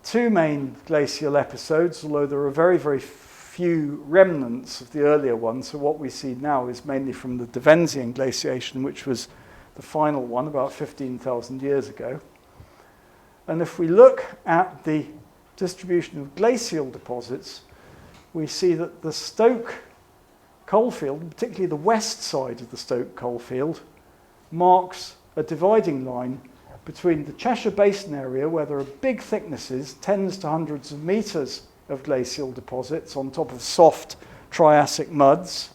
two main glacial episodes, although there are very, very few remnants of the earlier ones. So what we see now is mainly from the Devensian glaciation, which was the final one about 15,000 years ago. And if we look at the distribution of glacial deposits, we see that the Stoke coalfield, particularly the west side of the Stoke coalfield, marks a dividing line between the Cheshire Basin area, where there are big thicknesses, tens to hundreds of metres of glacial deposits on top of soft Triassic muds,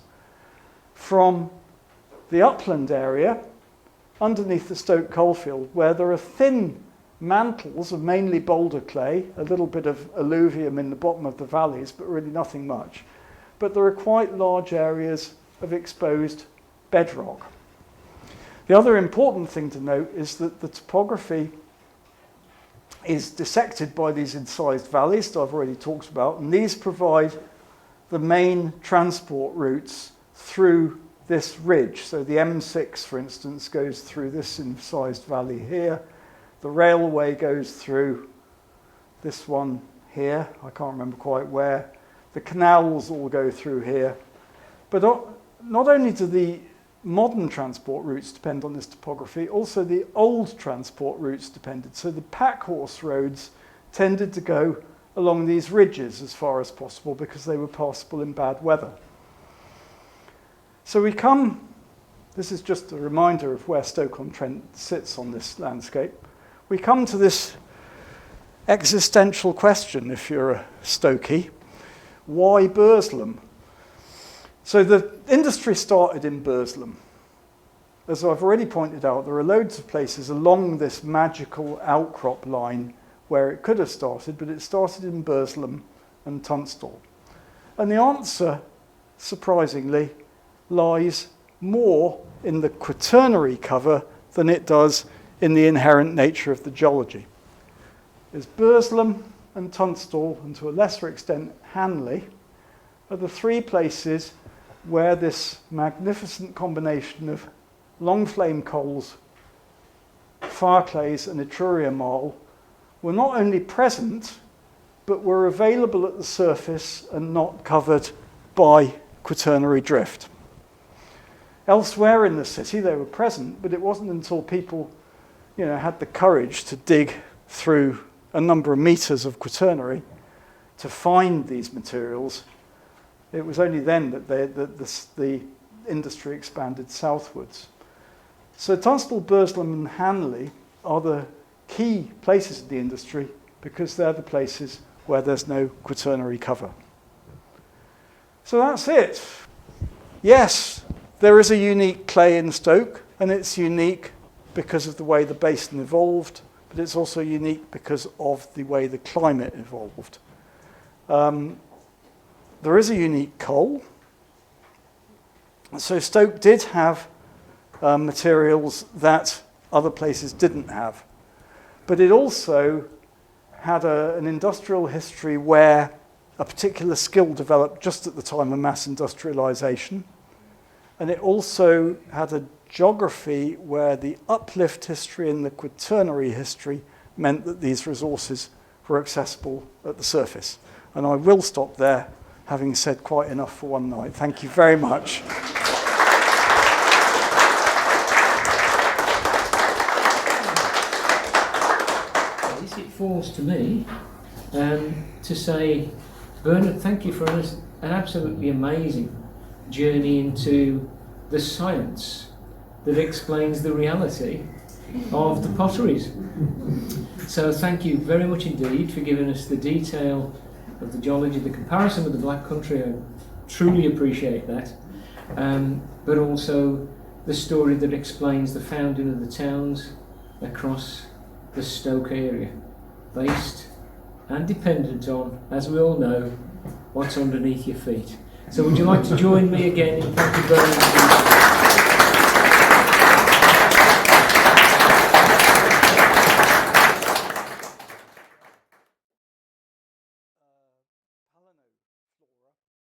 from the upland area underneath the Stoke coalfield, where there are thin mantles of mainly boulder clay, a little bit of alluvium in the bottom of the valleys, but really nothing much. But there are quite large areas of exposed bedrock. The other important thing to note is that the topography is dissected by these incised valleys that I've already talked about, and these provide the main transport routes through this ridge. So the M6, for instance, goes through this incised valley here. The railway goes through this one here. I can't remember quite where. The canals all go through here. But not only do the modern transport routes depend on this topography, also the old transport routes depended. So the pack horse roads tended to go along these ridges as far as possible because they were passable in bad weather. So we come, this is just a reminder of where Stoke-on-Trent sits on this landscape. We come to this existential question, if you're a Stokey: why Burslem? So the industry started in Burslem. As I've already pointed out, there are loads of places along this magical outcrop line where it could have started, but it started in Burslem and Tunstall. And the answer, surprisingly, lies more in the quaternary cover than it does in the inherent nature of the geology. Is Burslem and Tunstall, and to a lesser extent Hanley, are the three places where this magnificent combination of long flame coals, fireclays and Etruria marl were not only present, but were available at the surface and not covered by quaternary drift. Elsewhere in the city they were present, but it wasn't until people had the courage to dig through a number of meters of quaternary to find these materials. It was only then that the industry expanded southwards. So Tunstall, Burslem and Hanley are the key places of the industry because they're the places where there's no quaternary cover. So that's it. Yes, there is a unique clay in Stoke, and it's unique because of the way the basin evolved, but it's also unique because of the way the climate evolved. There is a unique coal. So Stoke did have materials that other places didn't have. But it also had an industrial history where a particular skill developed just at the time of mass industrialization. And it also had a geography where the uplift history and the quaternary history meant that these resources were accessible at the surface. And I will stop there, having said quite enough for one night. Thank you very much. It falls to me to say, Bernard, thank you for an absolutely amazing journey into the science that explains the reality of the potteries. So thank you very much indeed for giving us the detail of the geology, the comparison with the Black Country. I truly appreciate that. But also the story that explains the founding of the towns across the Stoke area, based and dependent on, as we all know, what's underneath your feet. So would you like to join me again in thanking very much?